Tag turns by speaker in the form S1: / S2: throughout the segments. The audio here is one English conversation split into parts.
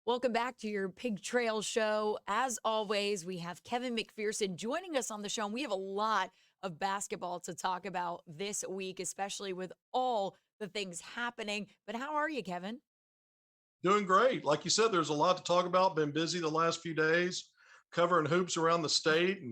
S1: Welcome back to your Pig Trail Show. As always, we have Kevin McPherson joining us on the show, and we have a lot of basketball to talk about this week, especially with all the things happening. But how are you, Kevin?
S2: Doing great. Like you said, there's a lot to talk about. Been busy the last few days covering hoops around the state.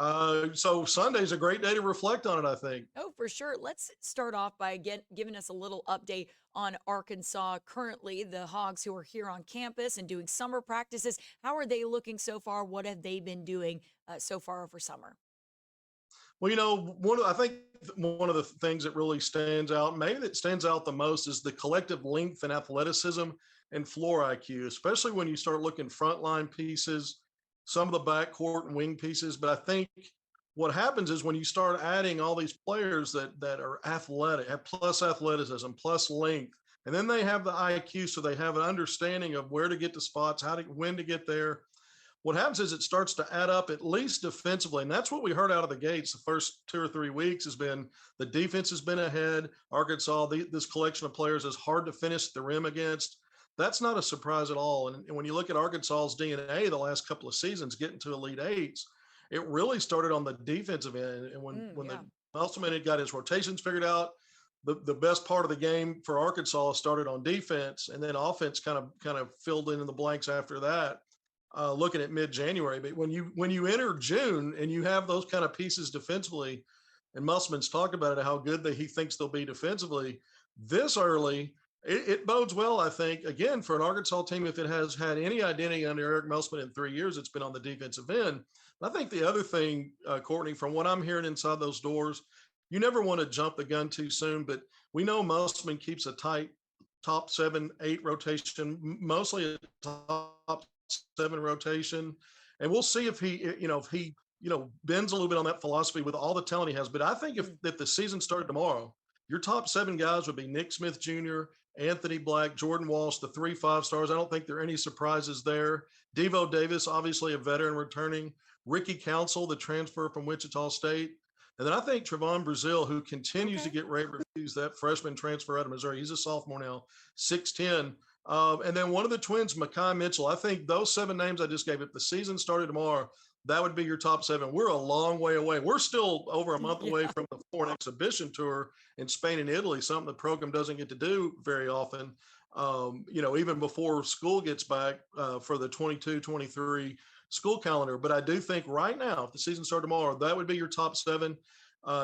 S2: And so Sunday's a great day to reflect on it, I think.
S1: Oh, for sure. Let's start off by giving us a little update on Arkansas. Currently, the Hogs who are here on campus and doing summer practices. How are they looking so far? What have they been doing so far over summer?
S2: Well, I think one of the things that really stands out, maybe that stands out the most, is the collective length and athleticism and floor IQ, especially when you start looking frontline pieces, some of the backcourt and wing pieces. But I think what happens is when you start adding all these players that are athletic, have plus athleticism, plus length, and then they have the IQ, so they have an understanding of where to get to spots, when to get there. What happens is it starts to add up, at least defensively. And that's what we heard out of the gates the first 2 or 3 weeks has been the defense has been ahead. Arkansas, this collection of players is hard to finish the rim against. That's not a surprise at all. And when you look at Arkansas's DNA the last couple of seasons, getting to Elite Eights, it really started on the defensive end. And when
S1: Yeah.
S2: the Musselman had got his rotations figured out, the best part of the game for Arkansas started on defense, and then offense kind of filled in the blanks after that. Looking at mid-January, but when you enter June and you have those kind of pieces defensively, and Musselman's talked about it, how good he thinks they'll be defensively this early, it bodes well, I think, again, for an Arkansas team. If it has had any identity under Eric Musselman in 3 years, it's been on the defensive end. I think the other thing, Courtney, from what I'm hearing inside those doors, you never want to jump the gun too soon, but we know Musselman keeps a tight top 7-8 rotation, mostly a top 7 rotation. And we'll see if he bends a little bit on that philosophy with all the talent he has. But I think if the season started tomorrow, your top 7 guys would be Nick Smith Jr., Anthony Black, Jordan Walsh, the 3 5-stars. I don't think there are any surprises there. Devo Davis, obviously a veteran returning. Ricky Council, the transfer from Wichita State. And then I think Trevon Brazile, who continues to get rave reviews, that freshman transfer out of Missouri. He's a sophomore now, 6'10". And then one of the twins, Mekhi Mitchell. I think those 7 names I just gave, if the season started tomorrow, that would be your top 7. We're a long way away. We're still over a month away from the foreign exhibition tour in Spain and Italy, something the program doesn't get to do very often, even before school gets back for the 22-23 school calendar. But I do think right now, if the season started tomorrow, that would be your top 7.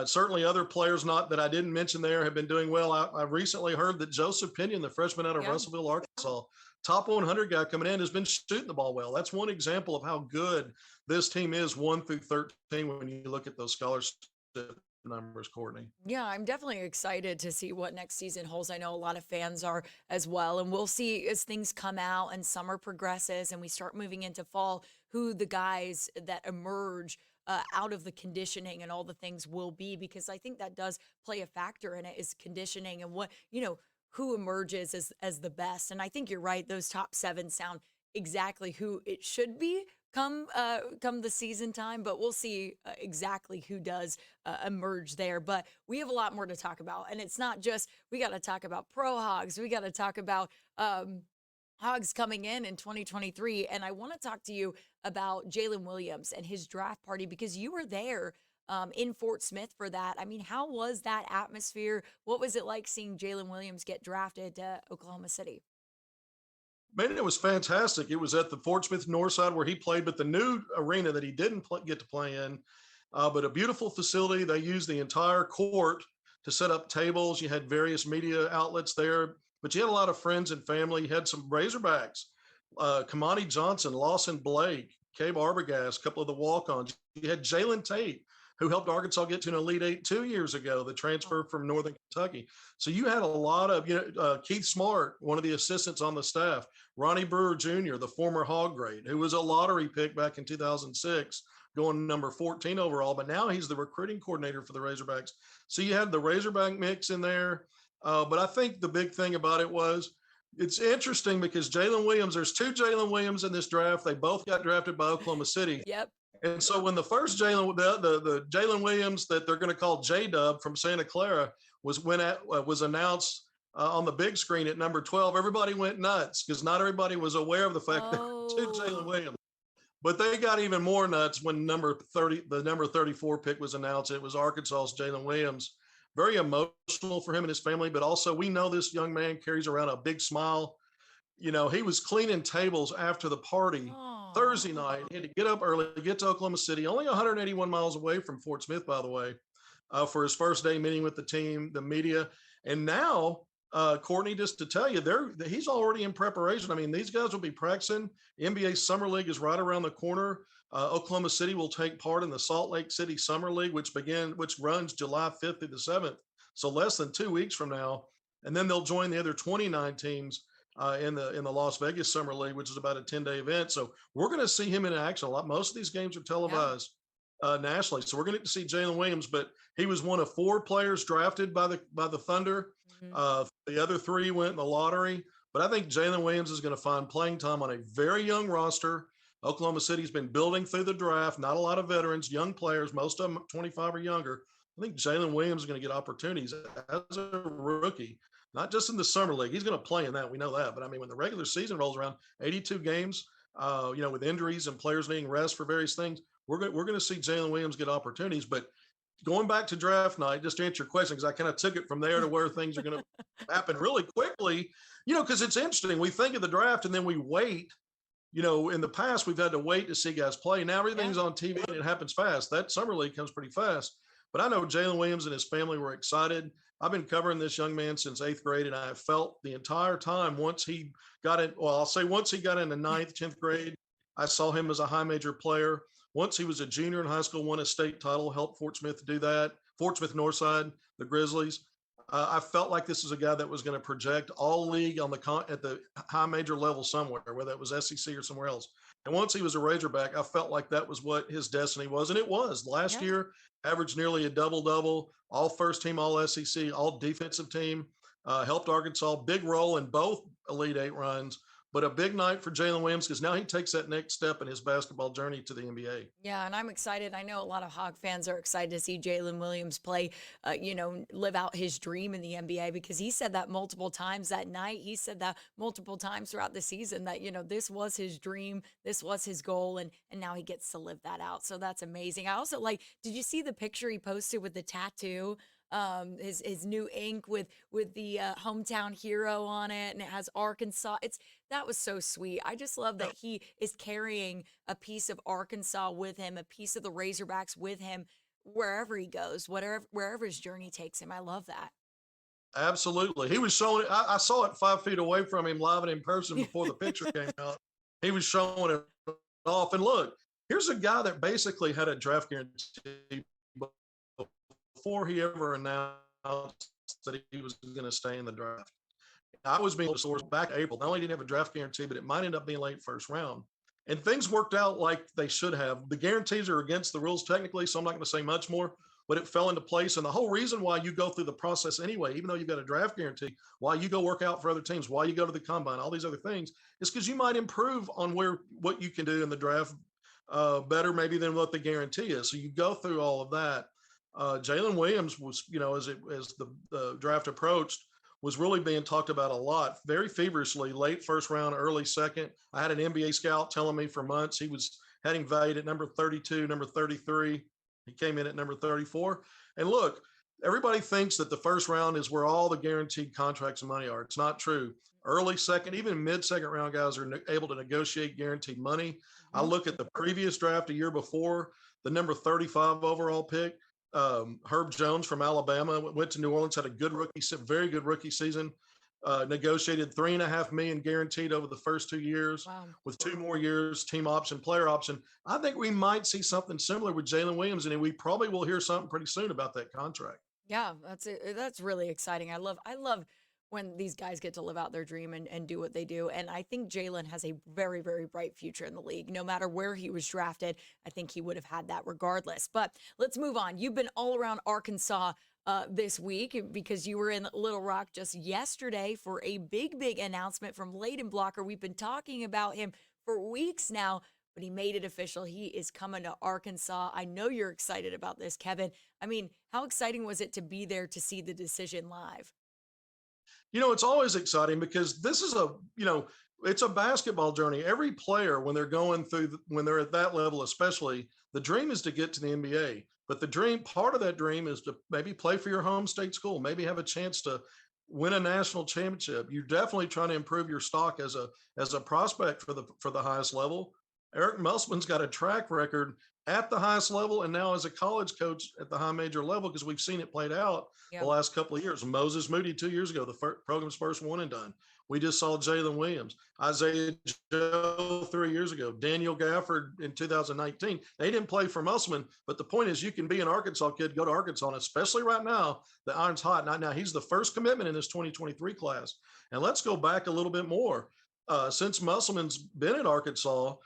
S2: Certainly other players not that I didn't mention there have been doing well. I recently heard that Joseph Pinion, the freshman out of Russellville, Arkansas, top 100 guy coming in, has been shooting the ball well. That's one example of how good this team is 1 through 13 when you look at those scholarship numbers, Courtney.
S1: Yeah, I'm definitely excited to see what next season holds. I know a lot of fans are as well. And we'll see as things come out and summer progresses and we start moving into fall, who the guys that emerge out of the conditioning and all the things will be, because I think that does play a factor in it, is conditioning and what, who emerges as the best. And I think you're right. Those top 7 sound exactly who it should be come the season time, but we'll see exactly who does emerge there. But we have a lot more to talk about, and it's not just, we got to talk about pro Hogs, we got to talk about Hogs coming in 2023. And I want to talk to you about Jalen Williams and his draft party, because you were there in Fort Smith for that. I mean, how was that atmosphere? What was it like seeing Jalen Williams get drafted to Oklahoma City?
S2: Man, it was fantastic. It was at the Fort Smith North Side where he played, but the new arena that he didn't get to play in, but a beautiful facility. They used the entire court to set up tables. You had various media outlets there, but you had a lot of friends and family. You had some Razorbacks, Kamani Johnson, Lawson Blake, Cabe Arbogast, a couple of the walk-ons. You had Jalen Tate, who helped Arkansas get to an Elite Eight 2 years ago, the transfer from Northern Kentucky. So you had a lot of, Keith Smart, one of the assistants on the staff, Ronnie Brewer Jr., the former Hog great, who was a lottery pick back in 2006, going number 14 overall, but now he's the recruiting coordinator for the Razorbacks. So you had the Razorback mix in there. But I think the big thing about it was, it's interesting because Jalen Williams, there's 2 Jalen Williams in this draft. They both got drafted by Oklahoma City.
S1: Yep.
S2: And so when the first the Jalen Williams that they're going to call J-Dub from Santa Clara was announced, on the big screen at number 12, everybody went nuts because not everybody was aware of the fact there were two Jalen
S1: Oh,
S2: Williams. But they got even more nuts when the number 34 pick was announced. It was Arkansas's Jalen Williams. Very emotional for him and his family, but also we know this young man carries around a big smile. He was cleaning tables after the party
S1: oh,
S2: Thursday night. He had to get up early, get to Oklahoma City, only 181 miles away from Fort Smith, by the way, for his first day meeting with the team, the media. And now, Courtney, just to tell you, he's already in preparation. I mean, these guys will be practicing. The NBA Summer League is right around the corner. Oklahoma City will take part in the Salt Lake City Summer League, which runs July 5th through the 7th. So less than 2 weeks from now. And then they'll join the other 29 teams in the Las Vegas Summer League, which is about a 10-day event. So we're going to see him in action a lot. Most of these games are
S1: yeah.
S2: televised nationally, so we're going to see Jalen Williams. But he was one of four players drafted by the Thunder.
S1: Mhm.
S2: The other three went in the lottery. But I think Jalen Williams is going to find playing time on a very young roster. Oklahoma City's been building through the draft. Not a lot of veterans, young players, most of them 25 or younger. I think Jalen Williams is going to get opportunities as a rookie, not just in the summer league. He's going to play in that. We know that. But I mean, when the regular season rolls around, 82 games, with injuries and players needing rest for various things, we're going to see Jalen Williams get opportunities. But going back to draft night, just to answer your question, because I kind of took it from there to where things are going to happen really quickly, because it's interesting. We think of the draft and then we wait. In the past, we've had to wait to see guys play. Now
S1: Yeah.
S2: everything's on TV and it happens fast. That summer league comes pretty fast. But I know Jalen Williams and his family were excited. I've been covering this young man since eighth grade, and I have felt the entire time once he got in. Well, I'll say once he got into ninth, 10th grade, I saw him as a high major player. Once he was a junior in high school, won a state title, helped Fort Smith do that. Fort Smith Northside, the Grizzlies. I felt like this is a guy that was going to project all league at the high major level somewhere, whether it was SEC or somewhere else. And once he was a Razorback, I felt like that was what his destiny was, and it was. Last
S1: Yeah.
S2: year, averaged nearly a double double, all first team, all SEC, all defensive team. Helped Arkansas, big role in both Elite Eight runs. But a big night for Jalen Williams because now he takes that next step in his basketball journey to the NBA.
S1: Yeah, and I'm excited. I know a lot of Hog fans are excited to see Jalen Williams play, live out his dream in the NBA because he said that multiple times that night. He said that multiple times throughout the season that, this was his dream, this was his goal, and now he gets to live that out. So that's amazing. I also did you see the picture he posted with the tattoo? His new ink with the hometown hero on it, and it has Arkansas. That was so sweet. I just love that he is carrying a piece of Arkansas with him, a piece of the Razorbacks with him wherever he goes, wherever his journey takes him. I love that.
S2: Absolutely. He was showing it. I saw it 5 feet away from him live and in person before the picture came out. He was showing it off. And look, here's a guy that basically had a draft guarantee before he ever announced that he was going to stay in the draft. I was being sourced back April. Not only did he have a draft guarantee, but it might end up being late first round. And things worked out like they should have. The guarantees are against the rules technically, so I'm not going to say much more, but it fell into place. And the whole reason why you go through the process anyway, even though you've got a draft guarantee, why you go work out for other teams, why you go to the combine, all these other ththings, is because you might improve on what you can do in the draft better maybe than what the guarantee is. So you go through all of that. Jalen Williams was, as the draft approached, was really being talked about a lot, very feverishly, late first round, early second. I had an NBA scout telling me for months he was heading valued at number 32, number 33. He came in at number 34. And look, everybody thinks that the first round is where all the guaranteed contracts and money are. It's not true. Early second, even mid-second round guys are able to negotiate guaranteed money. I
S1: Mhm.
S2: look at the previous draft a year before, the number 35 overall pick, Herb Jones from Alabama went to New Orleans, had a very good rookie season. Negotiated $3.5 million guaranteed over the first 2 years,
S1: Wow.
S2: with 2 more years team option, player option. I think we might see something similar with Jalen Williams, and we probably will hear something pretty soon about that contract.
S1: Yeah, that's it. That's really exciting. I love when these guys get to live out their dream and do what they do. And I think Jalen has a very, very bright future in the league. No matter where he was drafted, I think he would have had that regardless. But let's move on. You've been all around Arkansas this week because you were in Little Rock just yesterday for a big, big announcement from Layden Blocker. We've been talking about him for weeks now, but he made it official. He is coming to Arkansas. I know you're excited about this, Kevin. I mean, how exciting was it to be there to see the decision live?
S2: It's always exciting because this is it's a basketball journey. Every player, when they're going through, when they're at that level, especially, the dream is to get to the NBA. But the dream, part of that dream is to maybe play for your home state school, maybe have a chance to win a national championship. You're definitely trying to improve your stock as a prospect for the highest level. Eric Musselman's got a track record at the highest level and now as a college coach at the high major level because we've seen it played out the
S1: Yeah.
S2: last couple of years. Moses Moody 2 years ago, the program's first one and done. We just saw Jalen Williams, Isaiah Joe 3 years ago, Daniel Gafford in 2019. They didn't play for Musselman, but the point is you can be an Arkansas kid, go to Arkansas, and especially right now, the iron's hot. Now he's the first commitment in this 2023 class. And let's go back a little bit more. Since Musselman's been at Arkansas,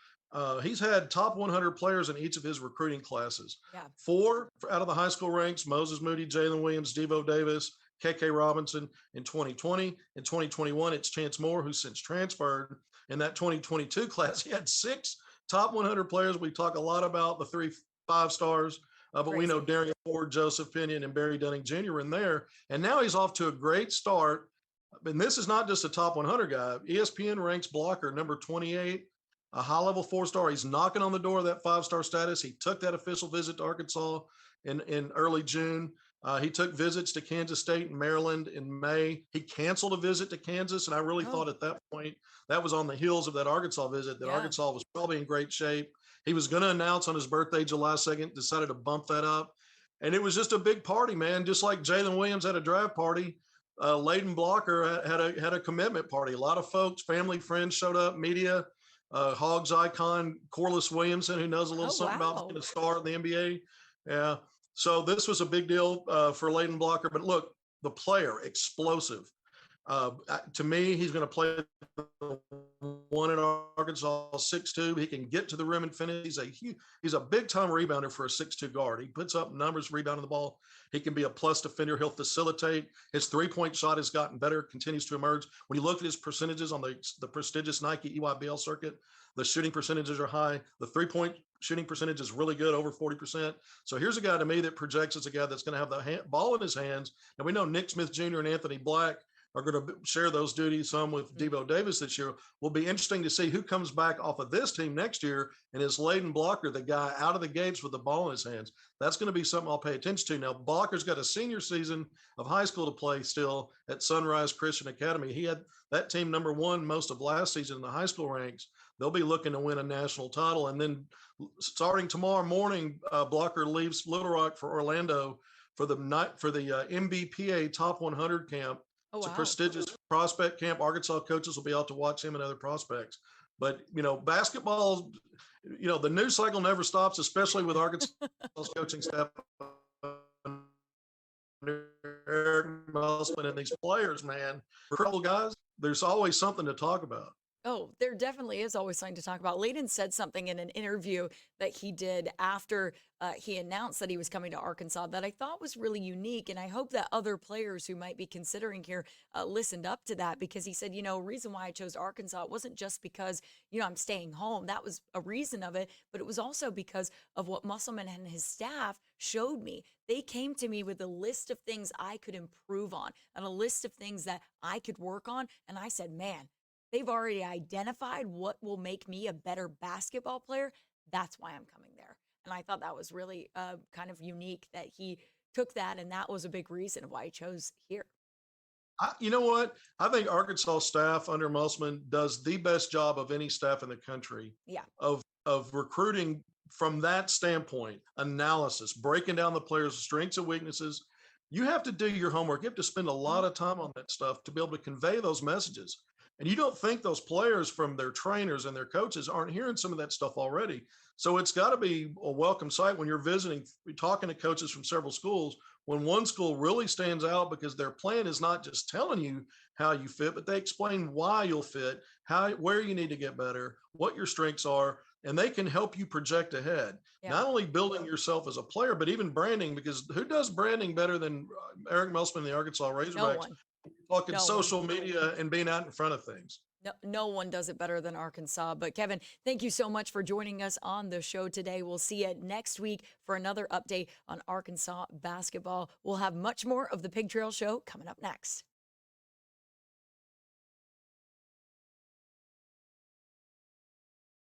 S2: he's had top 100 players in each of his recruiting classes.
S1: Yeah.
S2: 4 out of the high school ranks: Moses Moody, Jalen Williams, Devo Davis, KK Robinson in 2020. In 2021, it's Chance Moore, who's since transferred. In that 2022 class, he had 6 top 100 players. We talk a lot about the 3 5-stars, but we know Darian Ford, Joseph Pinion, and Barry Dunning Jr. were in there. And now he's off to a great start. And this is not just a top 100 guy. ESPN ranks Blocker number 28, a high-level 4-star. He's knocking on the door of that 5-star status. He took that official visit to Arkansas in early June. He took visits to Kansas State and Maryland in May. He canceled a visit to Kansas, and I really thought at that point that was on the heels of that Arkansas visit that Arkansas was probably in great shape. He was going to announce on his birthday, July 2nd, decided to bump that up. And it was just a big party, man. Just like Jalen Williams had a draft party, Layden Blocker had a commitment party. A lot of folks, family, friends showed up, media. Hogs icon Corliss Williamson, who knows a little something about being a star in the NBA. Yeah. So this was a big deal for Layden Blocker. But look, the player, explosive. To me, he's going to play the one in Arkansas, 6'2". He can get to the rim and finish. He's a big-time rebounder for a 6'2" guard. He puts up numbers rebounding the ball. He can be a plus defender. He'll facilitate. His three-point shot has gotten better, continues to emerge. When you look at his percentages on the prestigious Nike EYBL circuit, the shooting percentages are high. The three-point shooting percentage is really good, over 40%. So here's a guy to me that projects as a guy that's going to have the ball in his hands. And we know Nick Smith Jr. and Anthony Black are going to share those duties some with Devo Davis this year. Will be interesting to see who comes back off of this team next year. And is Layden Blocker the guy out of the gates with the ball in his hands? That's going to be something I'll pay attention to. Now, Blocker's got a senior season of high school to play still at Sunrise Christian Academy. He had that team number 1 most of last season in the high school ranks. They'll be looking to win a national title. And then starting tomorrow morning, Blocker leaves Little Rock for Orlando for the MBPA Top 100 camp. It's a prestigious prospect camp. Arkansas coaches will be out to watch him and other prospects. But, basketball, the news cycle never stops, especially with Arkansas coaching staff. Eric Musselman and these players, man. For a couple guys, there's always something to talk about.
S1: Oh, there definitely is always something to talk about. Layden said something in an interview that he did after he announced that he was coming to Arkansas that I thought was really unique. And I hope that other players who might be considering here listened up to that, because he said, reason why I chose Arkansas, it wasn't just because, I'm staying home. That was a reason of it, but it was also because of what Musselman and his staff showed me. They came to me with a list of things I could improve on and a list of things that I could work on. And I said, man, they've already identified what will make me a better basketball player. That's why I'm coming there. And I thought that was really kind of unique that he took that, and that was a big reason why he chose here.
S2: You know what? I think Arkansas staff under Musselman does the best job of any staff in the country of recruiting from that standpoint, analysis, breaking down the players' strengths and weaknesses. You have to do your homework. You have to spend a lot of time on that stuff to be able to convey those messages. And you don't think those players from their trainers and their coaches aren't hearing some of that stuff already. So it's got to be a welcome sight when you're visiting, talking to coaches from several schools, when one school really stands out because their plan is not just telling you how you fit, but they explain why you'll fit, where you need to get better, what your strengths are, and they can help you project ahead. Yeah. Not only building yourself as a player, but even branding, because who does branding better than Eric Musselman and the Arkansas Razorbacks?
S1: No one.
S2: Talking social media and being out in front of things.
S1: No one does it better than Arkansas. But Kevin, thank you so much for joining us on the show today. We'll see you next week for another update on Arkansas basketball. We'll have much more of the Pig Trail Show coming up next.